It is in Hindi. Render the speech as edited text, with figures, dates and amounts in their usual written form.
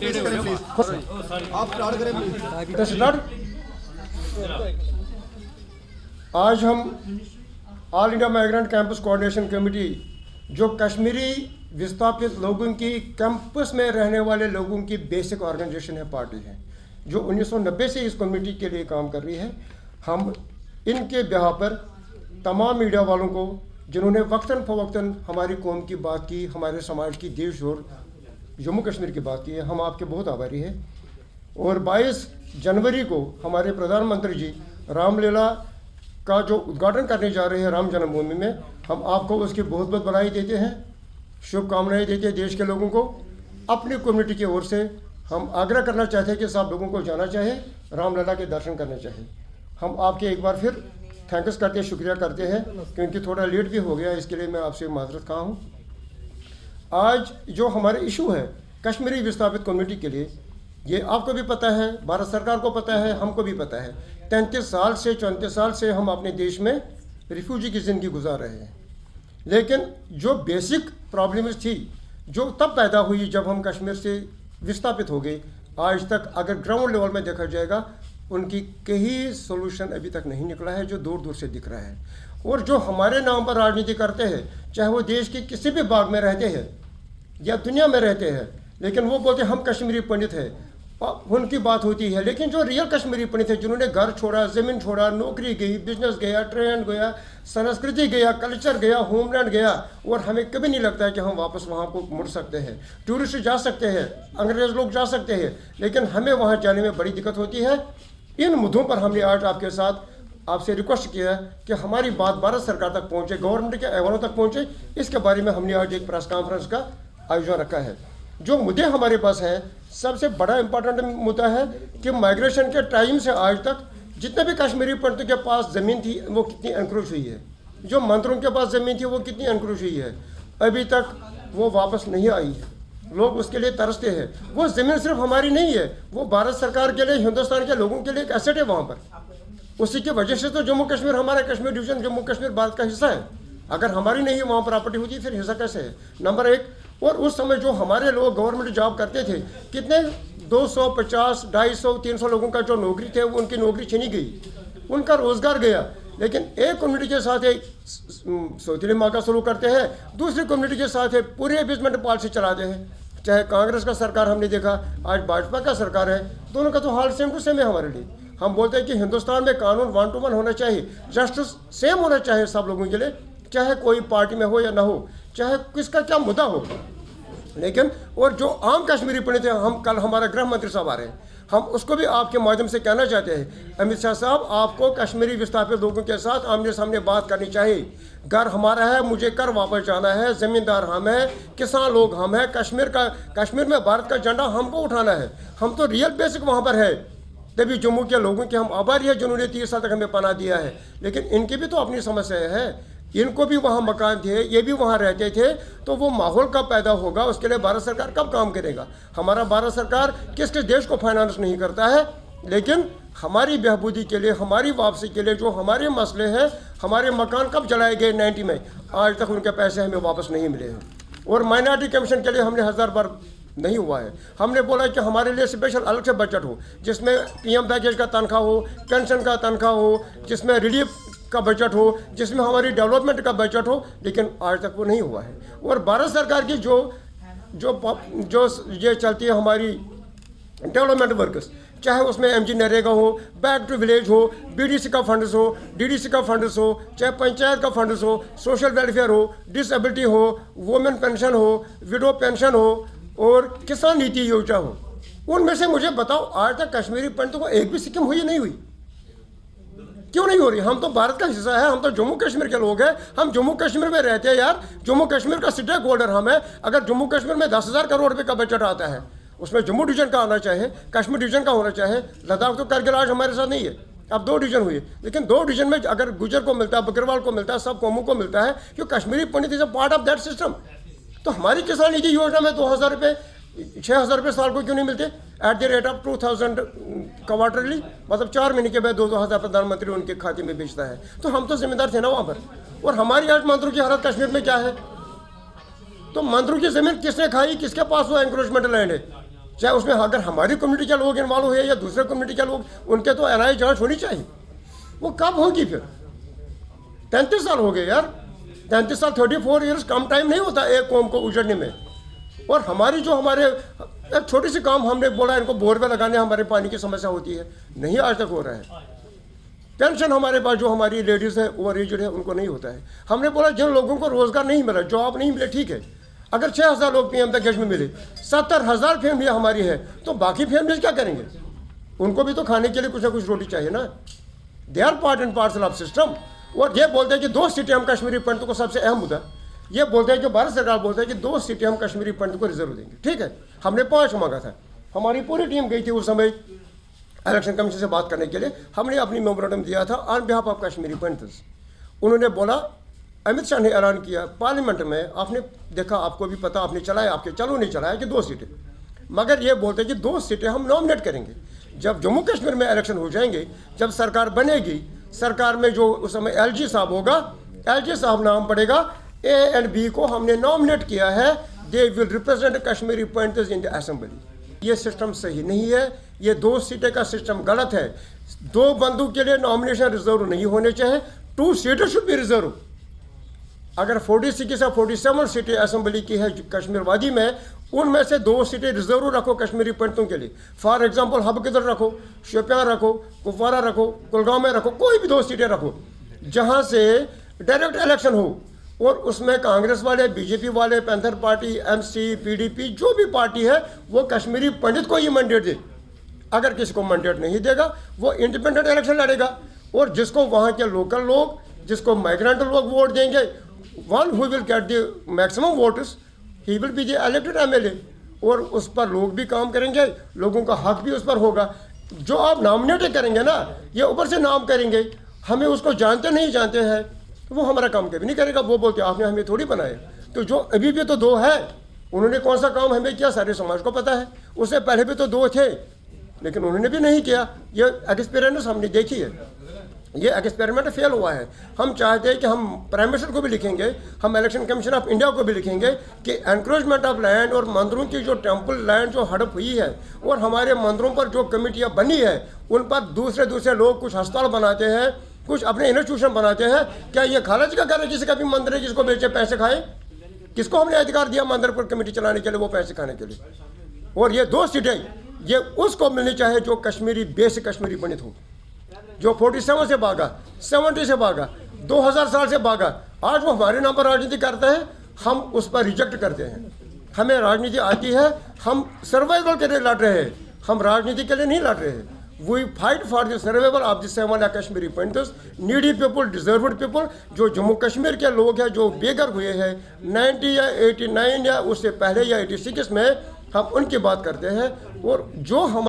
आप स्टार्ट करें प्लीज। आज हम all India migrant campus coordination committee जो कश्मीरी विस्थापित लोगों की कैंपस में रहने वाले लोगों की बेसिक ऑर्गेनाइजेशन है, पार्टी है, जो 1990 से इस कमेटी के लिए काम कर रही है। हम इनके बिहार पर तमाम मीडिया वालों को जिन्होंने वक्तन फ़वक्तन हमारी कौम की बात की, हमारे समाज की, देश और जम्मू कश्मीर की बात की है, हम आपके बहुत आभारी हैं। और 22 जनवरी को हमारे प्रधानमंत्री जी रामलीला का जो उद्घाटन करने जा रहे हैं राम जन्मभूमि में, हम आपको उसकी बहुत बहुत बधाई देते हैं, शुभकामनाएं देते हैं देश के लोगों को। अपनी कम्युनिटी की ओर से हम आग्रह करना चाहते हैं कि सब लोगों को जाना चाहिए, रामलला के दर्शन करने चाहिए। हम आपके एक बार फिर थैंक्स करते हैं, शुक्रिया करते हैं, क्योंकि थोड़ा लेट भी हो गया, इसके लिए मैं आपसे माजरत खा हूँ। आज जो हमारे इशू है कश्मीरी विस्थापित कम्युनिटी के लिए, ये आपको भी पता है, भारत सरकार को पता है, हमको भी पता है। 33 साल से 34 साल से हम अपने देश में रिफ्यूजी की ज़िंदगी गुजार रहे हैं, लेकिन जो बेसिक प्रॉब्लम्स थी जो तब पैदा हुई जब हम कश्मीर से विस्थापित हो गए, आज तक अगर ग्राउंड लेवल में देखा जाएगा उनकी कई सोल्यूशन अभी तक नहीं निकला है, जो दूर दूर से दिख रहा है। और जो हमारे नाम पर राजनीति करते हैं, चाहे वो देश के किसी भी भाग में रहते हैं या दुनिया में रहते हैं, लेकिन वो बोलते हैं हम कश्मीरी पंडित हैं, उनकी बात होती है। लेकिन जो रियल कश्मीरी पंडित है, जिन्होंने घर छोड़ा, ज़मीन छोड़ा, नौकरी गई, बिजनेस गया, ट्रेंड गया, संस्कृति गया, कल्चर गया, होमलैंड गया, और हमें कभी नहीं लगता है कि हम वापस वहाँ को मुड़ सकते हैं। टूरिस्ट जा सकते हैं, अंग्रेज़ लोग जा सकते हैं, लेकिन हमें वहाँ जाने में बड़ी दिक्कत होती है। इन मुद्दों पर हमने आज आपके साथ आपसे रिक्वेस्ट किया है कि हमारी बात भारत सरकार तक पहुँचे, गवर्नमेंट के ऐवानों तक पहुँचे। इसके बारे में हमने आज एक प्रेस कॉन्फ्रेंस का आयोजन रखा है। जो मुद्दे हमारे पास हैं, सबसे बड़ा इम्पोर्टेंट मुद्दा है कि माइग्रेशन के टाइम से आज तक जितने भी कश्मीरी पंडितों के पास ज़मीन थी वो कितनी एनक्रोच हुई है, जो मंत्रों के पास ज़मीन थी वो कितनी एनक्रोच हुई है, अभी तक वो वापस नहीं आई है। लोग उसके लिए तरसते हैं। वो ज़मीन सिर्फ हमारी नहीं है, वो भारत सरकार के लिए, हिंदुस्तान के लोगों के लिए एक एसेट है वहाँ पर। उसी की वजह से तो जम्मू कश्मीर, हमारा कश्मीर डिवीज़न, जम्मू कश्मीर भारत का हिस्सा है। अगर हमारी नहीं है वहाँ प्रॉपर्टी होती, फिर हिस्सा कैसे है? नंबर एक। और उस समय जो हमारे लोग गवर्नमेंट जॉब करते थे, कितने 250, 250, 300 लोगों का जो नौकरी थे, वो उनकी नौकरी छीनी गई, उनका रोज़गार गया। लेकिन एक कम्युनिटी के साथ एक सौतीली माँ का शुरू करते हैं, दूसरी कम्युनिटी के साथ एक पूरे एबेसमेंट पॉलिसी चलाते हैं। चाहे कांग्रेस का सरकार हमने देखा, आज भाजपा का सरकार है, दोनों का तो हाल सेम टू सेम है हमारे लिए। हम बोलते हैं कि हिंदुस्तान में कानून 1 to 1 होना चाहिए, जस्टिस सेम होना चाहिए सब लोगों के लिए, चाहे कोई पार्टी में हो या ना हो, चाहे किसका क्या मुद्दा हो। लेकिन और जो आम कश्मीरी पंडित हैं, हम कल हमारा गृह मंत्री साहब आ रहे हैं, हम उसको भी आपके माध्यम से कहना चाहते हैं, अमित शाह साहब, आपको कश्मीरी विस्थापित लोगों के साथ आमने सामने बात करनी चाहिए। घर हमारा है, मुझे कर वापस जाना है, ज़मींदार हम हैं, किसान लोग हम हैं, कश्मीर में भारत का झंडा हमको उठाना है। हम तो रियल बेसिक वहाँ पर है, तभी जम्मू के लोगों के हम आभारी हैं जिन्होंने 30 साल तक हमें पनाह दिया है। लेकिन इनकी भी तो अपनी समस्या है, इनको भी वहाँ मकान थे, ये भी वहाँ रहते थे, तो वो माहौल कब पैदा होगा, उसके लिए भारत सरकार कब काम करेगा? हमारा भारत सरकार किसके देश को फाइनेंस नहीं करता है, लेकिन हमारी बेहबूदी के लिए, हमारी वापसी के लिए जो हमारे मसले हैं, हमारे मकान कब जलाए गए 90 में, आज तक उनके पैसे हमें वापस नहीं मिले हैं। और माइनॉरिटी कमीशन के लिए हमने 1000 बार नहीं हुआ है। हमने बोला कि हमारे लिए स्पेशल अलग से बजट हो, जिसमें PM पैकेज का तनख्वाह हो, पेंशन का तनख्वाह हो, जिसमें रिलीफ का बजट हो, जिसमें हमारी डेवलपमेंट का बजट हो, लेकिन आज तक वो नहीं हुआ है। और भारत सरकार की जो ये चलती है हमारी डेवलपमेंट वर्कर्स, चाहे उसमें MG नरेगा हो, बैक टू विलेज हो, BDC का फंड्स हो, DDC का फंड्स हो, चाहे पंचायत का फंड्स हो, सोशल वेलफेयर हो, डिसेबिलिटी हो, वुमेन पेंशन हो, विडो पेंशन हो, और किसान नीति योजना हो, उनमें से मुझे बताओ आज तक कश्मीरी पंडितों को एक भी स्कीम हुई नहीं हुई? क्यों नहीं हो रही? हम तो भारत का हिस्सा है, हम तो जम्मू कश्मीर के लोग हैं, हम जम्मू कश्मीर में रहते हैं यार, जम्मू कश्मीर का स्टेक होल्डर हम है। अगर जम्मू कश्मीर में 10,000 करोड़ रुपये का बजट आता है, उसमें जम्मू डिवीजन का आना चाहिए, कश्मीर डिवीजन का होना चाहिए। लद्दाख तो करगिल आज हमारे साथ नहीं है, अब 2 डिवीजन हुए, लेकिन 2 डिवीजन में अगर गुजर को मिलता है, बकरवाल को मिलता है, सब कौमों को मिलता है, क्योंकि Kashmiri Pandit is a part of that system. तो हमारी किसान निधि योजना में 2,000 रुपये, 6,000 रुपये साल को क्यों नहीं मिलते? At the rate of 2,000 quarterly, मतलब 4 महीने के बाद 2,000 प्रधानमंत्री उनके खाते में भेजता है। तो हम तो जिम्मेदार थे ना वहाँ पर। और हमारी आज मंत्रों की हालत कश्मीर में क्या है? तो मंत्रों की ज़मीन किसने खाई? किसके पास वो एंक्रोचमेंट लैंड है? चाहे उसमें अगर हमारी कम्युनिटी के लोग इन्वॉल्व हुए या दूसरे कम्युनिटी के लोग, उनके तो एनआईए जांच होनी चाहिए। वो कब होगी फिर? 33 साल हो गए यार, 33 साल 34 ईयर्स कम टाइम नहीं होता एक कौम को उजड़ने में। और हमारी जो हमारे एक छोटी सी काम हमने बोला इनको बोरवेल लगाने, हमारे पानी की समस्या होती है, नहीं आज तक हो रहा है। पेंशन हमारे पास जो हमारी लेडीज़ है ओवर एज है उनको नहीं होता है। हमने बोला जिन लोगों को रोज़गार नहीं मिला, जॉब नहीं मिले, ठीक है, अगर 6000 लोग पीएम पैकेज में मिले, 70,000 फैमिलियाँ हमारी है, तो बाकी फैमिलीज क्या करेंगे? उनको भी तो खाने के लिए कुछ ना कुछ रोटी चाहिए ना। They are part and parcel of system. और ये बोलते हैं कि 2 सीटें हम कश्मीरी पंडित को, सबसे अहम मुद्दा ये बोलते हैं कि भारत सरकार बोलते हैं कि 2 सीटें हम कश्मीरी पंडित को रिजर्व देंगे। ठीक है, हमने 5 मांगा था। हमारी पूरी टीम गई थी उस समय इलेक्शन कमीशन से बात करने के लिए। हमने अपनी मेमोरेंडम दिया था on behalf of Kashmiri pandits. उन्होंने बोला, अमित शाह ने ऐलान किया पार्लियामेंट में, आपने देखा, आपको भी पता, आपने चलाया, आपके चालू नहीं चलाया कि 2 सीटें, मगर ये बोलते हैं कि 2 सीटें हम नॉमिनेट करेंगे। जब जम्मू कश्मीर में इलेक्शन हो जाएंगे, जब सरकार बनेगी, सरकार में जो उस समय एलजी साहब होगा, एलजी साहब नाम पड़ेगा, ए एंड बी को हमने नॉमिनेट किया है, they will represent Kashmiri pandits in the assembly. ये सिस्टम सही नहीं है, ये 2 सीटें का सिस्टम गलत है। 2 बंदों के लिए नॉमिनेशन रिजर्व नहीं होने चाहिए, 2 सीटें शुड बी रिजर्व। अगर 46 या 47 सीटें असेंबली की है कश्मीर वादी में, उनमें से 2 सीटें रिजर्व रखो कश्मीरी पंडितों के लिए। फॉर एग्जांपल हब किधर रखो, शोपियां रखो, कुपवारा रखो, कुलगांव में रखो, कोई भी 2 सीटें रखो जहां से डायरेक्ट इलेक्शन हो, और उसमें कांग्रेस वाले, बीजेपी वाले, पैंथर पार्टी, एमसी, पीडीपी, जो भी पार्टी है वो कश्मीरी पंडित को ही मैंडेट दे। अगर किसी को मैंडेट नहीं देगा वो इंडिपेंडेंट इलेक्शन लड़ेगा, और जिसको वहाँ के लोकल लोग, जिसको माइग्रेंट लोग वोट देंगे, one who will get the maximum votes, he will be the elected MLA. और उस पर लोग भी काम करेंगे, लोगों का हक भी उस पर होगा। जो आप नॉमिनेट करेंगे ना, ये ऊपर से नाम करेंगे, हमें उसको जानते नहीं जानते हैं, तो वो हमारा काम कभी नहीं करेगा। वो बोलते आपने हमें थोड़ी बनाए। तो जो अभी भी तो 2 है, उन्होंने कौन सा काम हमें किया सारे समाज को पता है। उससे पहले भी तो 2 थे, लेकिन उन्होंने भी नहीं किया। ये एक्सपेरिमेंट हमने देखी है, ये एक्सपेरिमेंट फेल हुआ है। हम चाहते हैं कि हम प्राइम मिनिस्टर को भी लिखेंगे, हम इलेक्शन कमीशन ऑफ इंडिया को भी लिखेंगे कि एनक्रोचमेंट ऑफ लैंड और मंदिरों की जो टेम्पल लैंड जो हड़प हुई है, और हमारे मंदिरों पर जो कमेटियाँ बनी है, उन पर दूसरे लोग कुछ अस्पताल बनाते हैं, कुछ अपने इंस्टीट्यूशन बनाते हैं। क्या ये खाला जी का घर है किसी का भी मंदिर है जिसको बेचे पैसे खाए? किसको हमने अधिकार दिया मंदिर पर कमेटी चलाने के लिए, वो पैसे खाने के लिए? और ये 2 सीटें ये उसको मिलनी चाहिए जो कश्मीरी बेसिक कश्मीरी पंडित हो, जो 47 से भागा, 70 से भागा, 2000 साल से भागा। आज वो हमारे नाम पर राजनीति करता है, हम उस पर रिजेक्ट करते हैं। हमें राजनीति आती है, हम सर्वाइवल के लिए लड़ रहे हैं, हम राजनीति के लिए नहीं लड़ रहे हैं। We fight for the survival of the 7 lakh Kashmiri Pandits, needy people, deserved people, जो जम्मू कश्मीर के लोग हैं, जो बेघर हुए हैं 90 या 89 या उससे पहले या 86 में, हम उनकी बात करते हैं। और जो हम